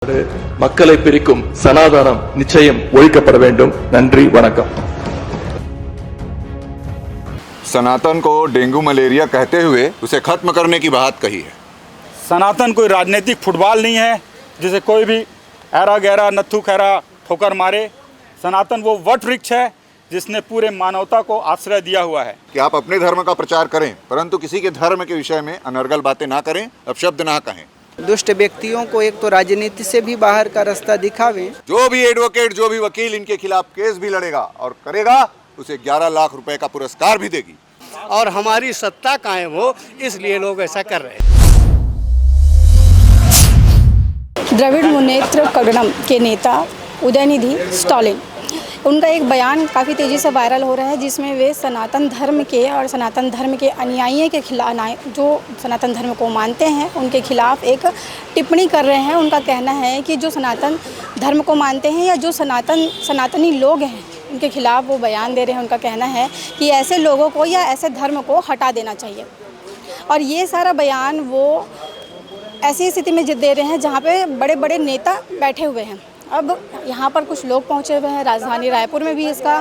மக்களை பிரிக்கும் சனாதனம் நிச்சயம் ஒழிக்கப்பட வேண்டும். நன்றி, வணக்கம். सनातन को डेंगू मलेरिया कहते हुए उसे खत्म करने की बात कही है. सनातन कोई राजनीतिक फुटबॉल नहीं है जिसे कोई भी ऐरा गहरा नत्थु खैरा ठोकर मारे. सनातन वो वट वृक्ष है जिसने पूरे मानवता को आश्रय दिया हुआ है. कि आप अपने धर्म का प्रचार करें परंतु किसी के धर्म के विषय में अनर्गल बातें ना करें, अपशब्द ना कहें. दुष्ट व्यक्तियों को एक तो राजनीति से भी बाहर का रास्ता दिखावे. जो भी एडवोकेट, जो भी वकील इनके खिलाफ केस भी लड़ेगा और करेगा उसे 11 लाख रुपए का पुरस्कार भी देगी. और हमारी सत्ता कायम हो इसलिए लोग ऐसा कर रहे हैं. द्रविड़ मुनेत्र कगड़म के नेता उदयनिधि स्टालिन, उनका एक बयान काफ़ी तेज़ी से वायरल हो रहा है जिसमें वे सनातन धर्म के और सनातन धर्म के अनुयायियों के खिलाफ, जो सनातन धर्म को मानते हैं उनके खिलाफ एक टिप्पणी कर रहे हैं. उनका कहना है कि जो सनातन धर्म को मानते हैं या जो सनातनी लोग हैं उनके खिलाफ वो बयान दे रहे हैं. उनका कहना है कि ऐसे लोगों को या ऐसे धर्म को हटा देना चाहिए. और ये सारा बयान वो ऐसी स्थिति में दे रहे हैं जहाँ पे बड़े बड़े नेता बैठे हुए हैं. अब यहाँ पर कुछ लोग पहुँचे हुए हैं. राजधानी रायपुर में भी इसका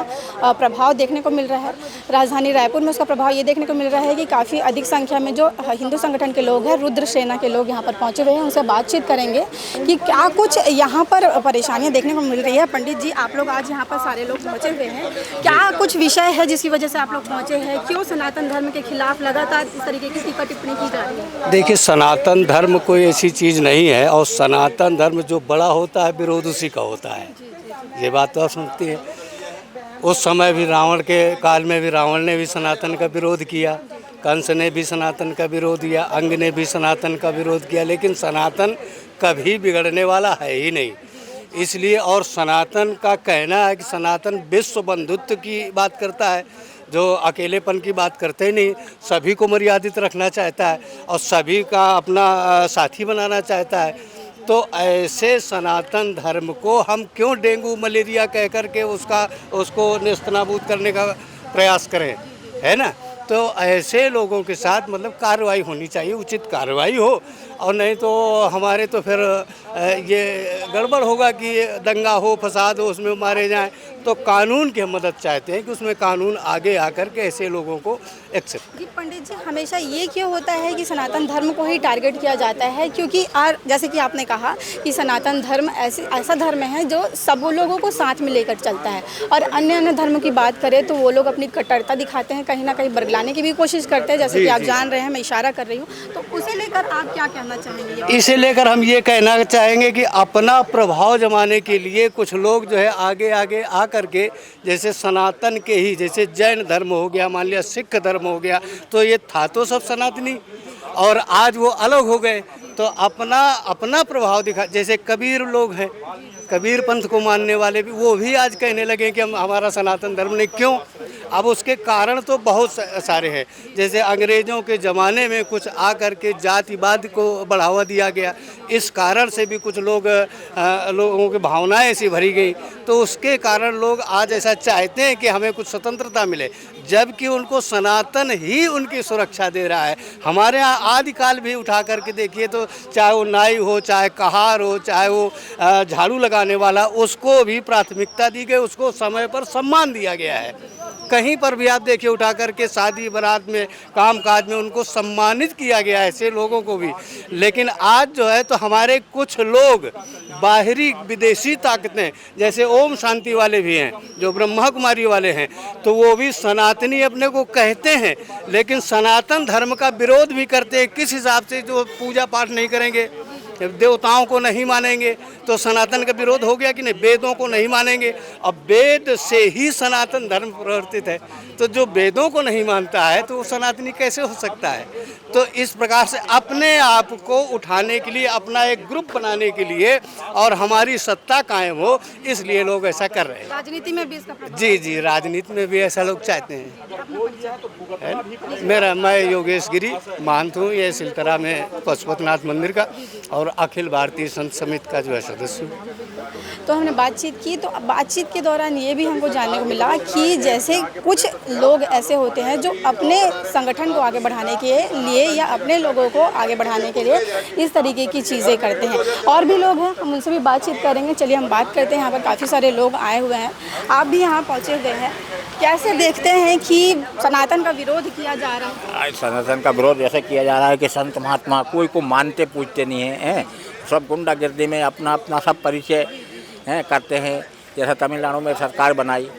प्रभाव देखने को मिल रहा है. राजधानी रायपुर में उसका प्रभाव ये देखने को मिल रहा है कि काफ़ी अधिक संख्या में जो हिंदू संगठन के लोग हैं, रुद्र सेना के लोग यहाँ पर पहुँचे हुए हैं. उनसे बातचीत करेंगे कि क्या कुछ यहाँ पर परेशानियाँ देखने को मिल रही है. पंडित जी, आप लोग आज यहाँ पर सारे लोग पहुँचे हुए हैं, क्या कुछ विषय है जिसकी वजह से आप लोग पहुँचे हैं? क्यों सनातन धर्म के खिलाफ लगातार इस तरीके की टीका टिप्पणी की जा रही है? देखिए, सनातन धर्म कोई ऐसी चीज़ नहीं है और सनातन धर्म जो बड़ा होता है विरोध उसी का होता है. ये बात तो आप सुनती है. उस समय भी रावण के काल में भी रावण ने भी सनातन का विरोध किया, कंस ने भी सनातन का विरोध किया, अंग ने भी सनातन का विरोध किया. लेकिन सनातन कभी बिगड़ने वाला है ही नहीं. इसलिए और सनातन का कहना है कि सनातन विश्व बंधुत्व की बात करता है, जो अकेलेपन की बात करते ही नहीं. सभी को मर्यादित रखना चाहता है और सभी का अपना साथी बनाना चाहता है. तो ऐसे सनातन धर्म को हम क्यों डेंगू मलेरिया कह कर के उसको नेस्तनाबूद करने का प्रयास करें, है ना? तो ऐसे लोगों के साथ मतलब कार्रवाई होनी चाहिए, उचित कार्रवाई हो. और नहीं तो हमारे तो फिर ये गड़बड़ होगा कि दंगा हो, फसाद हो, उसमें मारे जाएं. तो कानून की हम मदद चाहते हैं कि उसमें कानून आगे आकर के ऐसे लोगों को एक्सेप्ट. जी पंडित जी, हमेशा ये क्यों होता है कि सनातन धर्म को ही टारगेट किया जाता है? क्योंकि जैसे कि आपने कहा कि सनातन धर्म ऐसा धर्म है जो सब लोगों को साथ में लेकर चलता है. और अन्य धर्म की बात करें तो वो लोग अपनी कट्टरता दिखाते हैं, कहीं ना कहीं बरगलाने की भी कोशिश करते हैं, जैसे कि आप जान रहे हैं, मैं इशारा कर रही हूँ. तो उसे लेकर आप क्या कहना चाहेंगे? इसे लेकर हम ये कहना चाहेंगे कि अपना प्रभाव जमाने के लिए कुछ लोग जो है आगे आगे आ करके, जैसे सनातन के ही, जैसे जैन धर्म हो गया, मान लिया सिख धर्म हो गया, तो ये था तो सब सनातनी और आज वो अलग हो गए. तो अपना प्रभाव दिखा. जैसे कबीर लोग हैं, कबीर पंथ को मानने वाले भी, वो भी आज कहने लगे कि हमारा सनातन धर्म नहीं. क्यों? अब उसके कारण तो बहुत सारे हैं. जैसे अंग्रेज़ों के ज़माने में कुछ आ कर के जातिवाद को बढ़ावा दिया गया, इस कारण से भी कुछ लोगों की भावनाएं ऐसी भरी गई. तो उसके कारण लोग आज ऐसा चाहते हैं कि हमें कुछ स्वतंत्रता मिले, जबकि उनको सनातन ही उनकी सुरक्षा दे रहा है. हमारे यहाँ आदिकाल भी उठा करके देखिए तो चाहे वो नाई हो, चाहे कहार हो, चाहे वो झाड़ू लगाने वाला, उसको भी प्राथमिकता दी गई, उसको समय पर सम्मान दिया गया है. कहीं पर भी आप देखिए उठा करके शादी बारात में, काम काज में उनको सम्मानित किया गया है, ऐसे लोगों को भी. लेकिन आज जो है तो हमारे कुछ लोग बाहरी विदेशी ताकतें, जैसे ओम शांति वाले भी हैं, जो ब्रह्मा कुमारी वाले हैं, तो वो भी सनातनी अपने को कहते हैं, लेकिन सनातन धर्म का विरोध भी करते हैं. किस हिसाब से? जो पूजा पाठ नहीं करेंगे, देवताओं को नहीं मानेंगे, तो सनातन का विरोध हो गया कि नहीं? वेदों को नहीं मानेंगे, अब वेद से ही सनातन धर्म प्रवर्तित है. तो जो वेदों को नहीं मानता है तो वो सनातनी कैसे हो सकता है? तो इस प्रकार से अपने आप को उठाने के लिए, अपना एक ग्रुप बनाने के लिए और हमारी सत्ता कायम हो, इसलिए लोग ऐसा कर रहे हैं. राजनीति में भी इसका प्रभाव? जी, राजनीति में भी ऐसा लोग चाहते हैं. मैं योगेश गिरी महंत हूँ, ये सिलतरा में पशुपतिनाथ मंदिर का. और और अखिल भारतीय संत समिति का जो है सदस्य हूँ। तो हमने बातचीत की, तो बातचीत के दौरान ये भी हमको जानने को मिला कि जैसे कुछ लोग ऐसे होते हैं जो अपने संगठन को आगे बढ़ाने के लिए या अपने लोगों को आगे बढ़ाने के लिए इस तरीके की चीज़ें करते हैं। और भी लोग हैं, हम उनसे भी बातचीत करेंगे। चलिए हम बात करते हैं। यहाँ पर काफ़ी सारे लोग आए हुए हैं, आप भी यहाँ पहुँचे हुए हैं। कैसे देखते हैं कि सनातन का विरोध किया जा रहा है? आज सनातन का विरोध ऐसे किया जा रहा है कि संत महात्मा कोई को मानते पूछते नहीं हैं, सब गुंडागर्दी में अपना अपना सब परिचय करते हैं। जैसा तमिलनाडु में सरकार बनाई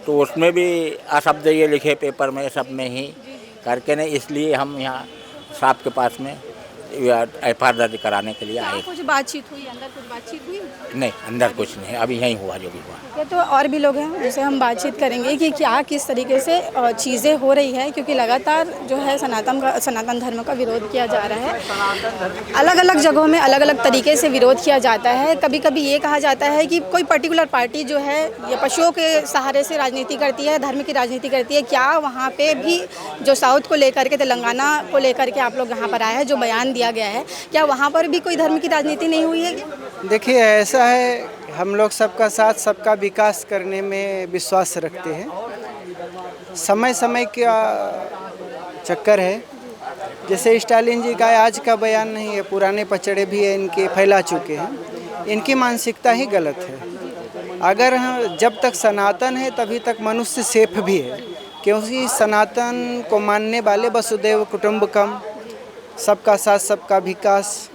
तो उसमें भी अशब्द ये लिखे पेपर में सब में ही करके नहीं, इसलिए हम यहाँ साहब के पास में एफआईआर दर्ज कराने के लिए आए। कुछ बातचीत हुई अंदर? कुछ बातचीत हुई नहीं, अंदर कुछ नहीं, अभी यहीं हुआ जो भी हुआ। ये तो और भी लोग हैं जिनसे हम बातचीत करेंगे कि क्या किस तरीके से चीज़ें हो रही है, क्योंकि लगातार जो है सनातन धर्म का विरोध किया जा रहा है। अलग अलग जगहों में अलग अलग तरीके से विरोध किया जाता है। कभी कभी ये कहा जाता है कि कोई पर्टिकुलर पार्टी जो है ये पशुओं के सहारे से राजनीति करती है, धर्म की राजनीति करती है। क्या वहाँ पे भी जो साउथ को लेकर के, तेलंगाना को लेकर के आप लोग यहाँ पर आए हैं, जो बयान दिया गया है, क्या वहाँ पर भी कोई धर्म की राजनीति नहीं हुई है? देखिए, ऐसा है, हम लोग सबका साथ सबका विकास करने में विश्वास रखते हैं। समय समय का चक्कर है। जैसे स्टालिन जी का आज का बयान नहीं है, पुराने पचड़े भी है इनके फैला चुके हैं। इनकी मानसिकता ही गलत है। अगर जब तक सनातन है तभी तक मनुष्य सेफ भी है, क्योंकि सनातन को मानने वाले वसुदैव कुटुंबकम, सबका साथ सबका विकास,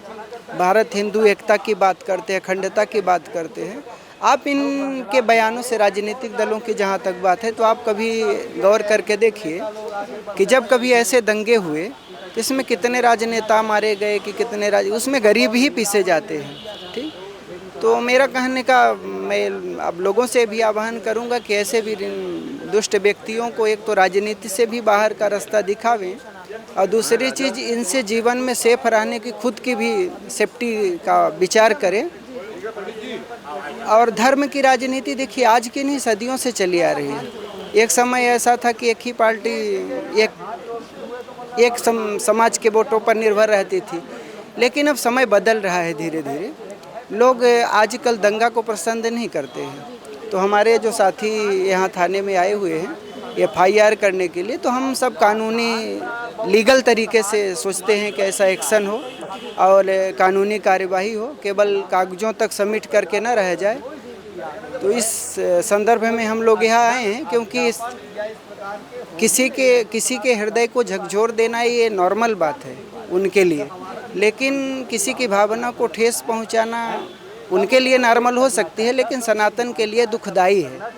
भारत हिंदू एकता की बात करते हैं, अखंडता की बात करते हैं। आप इनके बयानों से राजनीतिक दलों की जहाँ तक बात है, तो आप कभी गौर करके देखिए कि जब कभी ऐसे दंगे हुए तो इसमें कितने राजनेता मारे गए, कि कितने उसमें गरीब ही पीसे जाते हैं। ठीक, तो मेरा कहने का, मैं अब लोगों से भी आह्वान करूंगा कि ऐसे भी दुष्ट व्यक्तियों को एक तो राजनीति से भी बाहर का रास्ता दिखावें, और दूसरी चीज़, इनसे जीवन में सेफ रहने की खुद की भी सेफ्टी का विचार करें। और धर्म की राजनीति देखिए आज की नहीं, सदियों से चली आ रही है। एक समय ऐसा था कि एक ही पार्टी एक समाज के वोटों पर निर्भर रहती थी, लेकिन अब समय बदल रहा है धीरे धीरे। लोग आजकल दंगा को पसंद नहीं करते हैं। तो हमारे जो साथी यहाँ थाने में आए हुए हैं एफआईआर करने के लिए, तो हम सब कानूनी लीगल तरीके से सोचते हैं कि ऐसा एक्शन हो और कानूनी कार्यवाही हो, केवल कागजों तक सबमिट करके ना रह जाए। तो इस संदर्भ में हम लोग यहाँ आए हैं, क्योंकि किसी के हृदय को झकझोर देना ये नॉर्मल बात है उनके लिए, लेकिन किसी की भावना को ठेस पहुँचाना उनके लिए नॉर्मल हो सकती है, लेकिन सनातन के लिए दुखदाई है।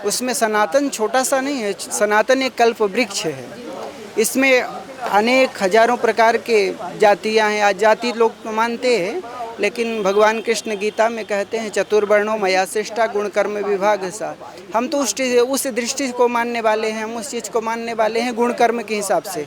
उसमें सनातन छोटा सा नहीं है, सनातन एक कल्प वृक्ष है। इसमें अनेक हजारों प्रकार के जातियां हैं। आज जाति लोग मानते हैं, लेकिन भगवान कृष्ण गीता में कहते हैं चतुर्वर्णों मया सृष्टा गुण कर्म विभाग सा। हम तो उस दृष्टि को मानने वाले हैं, हम उस चीज़ को मानने वाले हैं गुण कर्म के हिसाब से।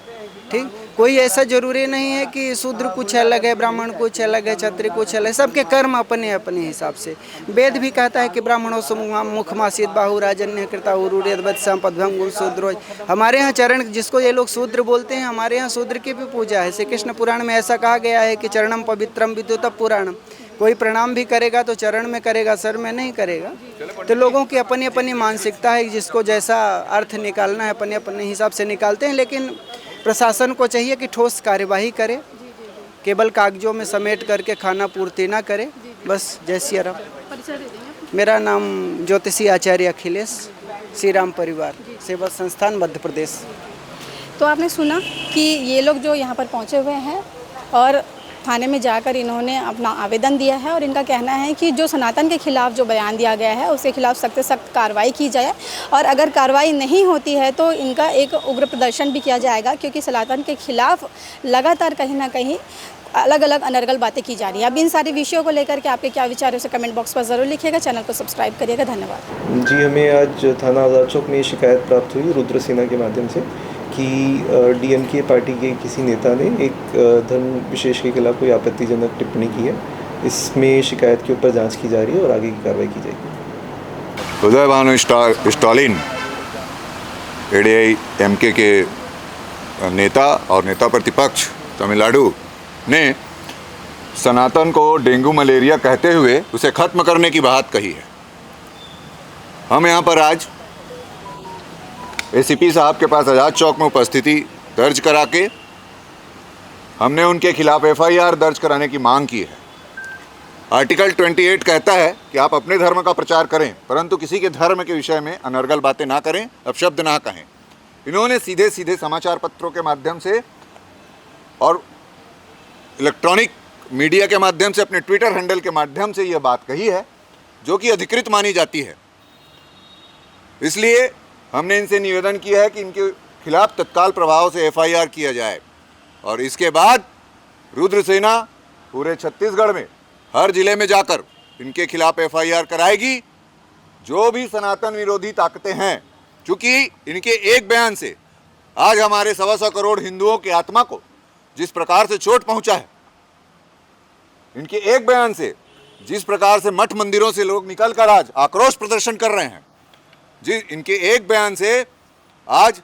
ठीक, कोई ऐसा जरूरी नहीं है कि शूद्र कुछ अलग है, ब्राह्मण कुछ अलग है, क्षत्रिय कुछ अलग है। सबके कर्म अपने अपने हिसाब से। वेद भी कहता है कि ब्राह्मणों से मुखमासित बाहु राजन्य कृता उरुदम पद्भंग गुण शूद्रो। हमारे यहाँ चरण, जिसको ये लोग शूद्र बोलते हैं, हमारे यहाँ शूद्र की भी पूजा है। श्री कृष्ण पुराण में ऐसा कहा गया है कि चरणम पवित्रम विद्युत पुराणम। कोई प्रणाम भी करेगा तो चरण में करेगा, सर में नहीं करेगा। तो लोगों की अपनी अपनी मानसिकता है, जिसको जैसा अर्थ निकालना है अपने अपने हिसाब से निकालते हैं। लेकिन प्रशासन को चाहिए कि ठोस कार्यवाही करे, केवल कागजों में समेट करके खाना पूर्ति ना करे। बस, जय श्री राम। मेरा नाम ज्योतिषी आचार्य अखिलेश, श्री राम परिवार सेवा संस्थान मध्य प्रदेश। तो आपने सुना कि ये लोग जो यहाँ पर पहुँचे हुए हैं और थाने में जाकर इन्होंने अपना आवेदन दिया है, और इनका कहना है कि जो सनातन के खिलाफ जो बयान दिया गया है उसके खिलाफ सख्त से सख्त कार्रवाई की जाए, और अगर कार्रवाई नहीं होती है तो इनका एक उग्र प्रदर्शन भी किया जाएगा, क्योंकि सनातन के खिलाफ लगातार कहीं ना कहीं अलग अलग अनर्गल बातें की जा रही है। अब इन सारे विषयों को लेकर के आपके क्या विचार है उसे कमेंट बॉक्स पर ज़रूर लिखिएगा। चैनल को सब्सक्राइब करिएगा। धन्यवाद जी। हमें आज थाना आज़ाद चौक में शिकायत प्राप्त हुई रुद्र सेना के माध्यम से कि डीएमके पार्टी के किसी नेता ने एक धर्म विशेष के खिलाफ कोई आपत्तिजनक टिप्पणी की है। इसमें शिकायत के ऊपर जांच की जा रही है और आगे की कार्रवाई की जाएगी। उदय भानु स्टालिन एडीएमके के नेता और नेता प्रतिपक्ष तमिलनाडु ने सनातन को डेंगू मलेरिया कहते हुए उसे खत्म करने की बात कही है। हम यहाँ पर आज एसीपी साहब के पास आज़ाद चौक में उपस्थिति दर्ज करा के हमने उनके खिलाफ एफआईआर दर्ज कराने की मांग की है। आर्टिकल 28 कहता है कि आप अपने धर्म का प्रचार करें, परंतु किसी के धर्म के विषय में अनर्गल बातें ना करें, अपशब्द ना कहें। इन्होंने सीधे सीधे समाचार पत्रों के माध्यम से और इलेक्ट्रॉनिक मीडिया के माध्यम से, अपने ट्विटर हैंडल के माध्यम से यह बात कही है जो कि अधिकृत मानी जाती है। इसलिए हमने इनसे निवेदन किया है कि इनके खिलाफ तत्काल प्रभाव से एफआईआर किया जाए और इसके बाद रुद्र सेना पूरे छत्तीसगढ़ में हर जिले में जाकर इनके खिलाफ एफआईआर कराएगी। जो भी सनातन विरोधी ताकतें हैं, क्योंकि इनके एक बयान से आज हमारे 125 करोड़ हिंदुओं की आत्मा को जिस प्रकार से चोट पहुंचा है, इनके एक बयान से जिस प्रकार से मठ मंदिरों से लोग निकलकर आज आक्रोश प्रदर्शन कर रहे हैं, इनके एक बयान से आज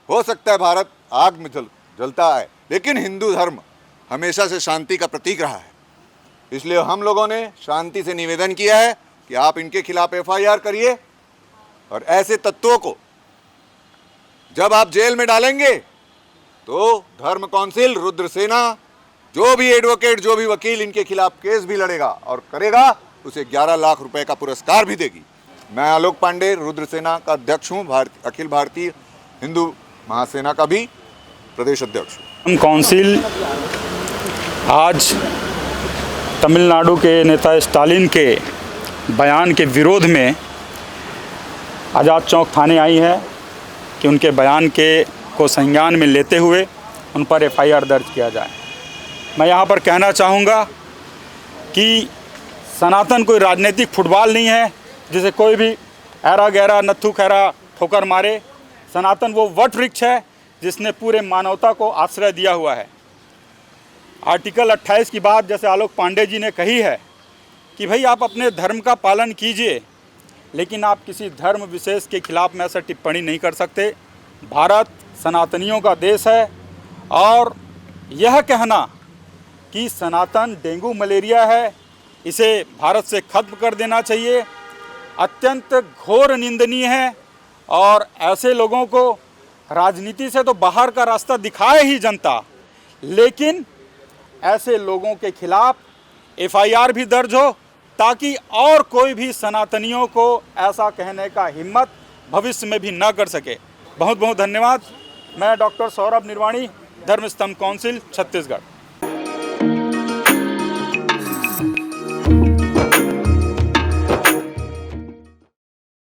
हो सकता है भारत आग में जलता है, लेकिन हिंदू धर्म हमेशा से शांति का प्रतीक रहा है। इसलिए हम लोगों ने शांति से निवेदन किया है कि आप इनके खिलाफ एफआईआर करिए और ऐसे तत्वों को जब आप जेल में डालेंगे तो धर्म काउंसिल, रुद्र सेना, जो भी एडवोकेट, जो भी वकील इनके खिलाफ केस भी लड़ेगा और करेगा, उसे 11 लाख रुपए का पुरस्कार भी देगी। मैं आलोक पांडे, रुद्र सेना का अध्यक्ष हूँ, अखिल भारतीय हिंदू महासेना का भी प्रदेश अध्यक्ष हूँ। काउंसिल आज तमिलनाडु के नेता स्टालिन के बयान के विरोध में आज़ाद चौक थाने आई है कि उनके बयान को संज्ञान में लेते हुए उन पर एफआईआर दर्ज किया जाए। मैं यहाँ पर कहना चाहूँगा कि सनातन कोई राजनीतिक फुटबॉल नहीं है जिसे कोई भी ऐरा गहरा नत्थू खैरा ठोकर मारे। सनातन वो वट वृक्ष है जिसने पूरे मानवता को आश्रय दिया हुआ है। आर्टिकल 28 की बात जैसे आलोक पांडे जी ने कही है कि भाई आप अपने धर्म का पालन कीजिए, लेकिन आप किसी धर्म विशेष के खिलाफ में ऐसा टिप्पणी नहीं कर सकते। भारत सनातनियों का देश है और यह कहना कि सनातन डेंगू मलेरिया है, इसे भारत से खत्म कर देना चाहिए, अत्यंत घोर निंदनीय है। और ऐसे लोगों को राजनीति से तो बाहर का रास्ता दिखाए ही जनता, लेकिन ऐसे लोगों के खिलाफ एफआईआर भी दर्ज हो ताकि और कोई भी सनातनियों को ऐसा कहने का हिम्मत भविष्य में भी न कर सके। बहुत बहुत धन्यवाद। मैं डॉक्टर सौरभ निर्वाणी, धर्म स्तंभ काउंसिल छत्तीसगढ़।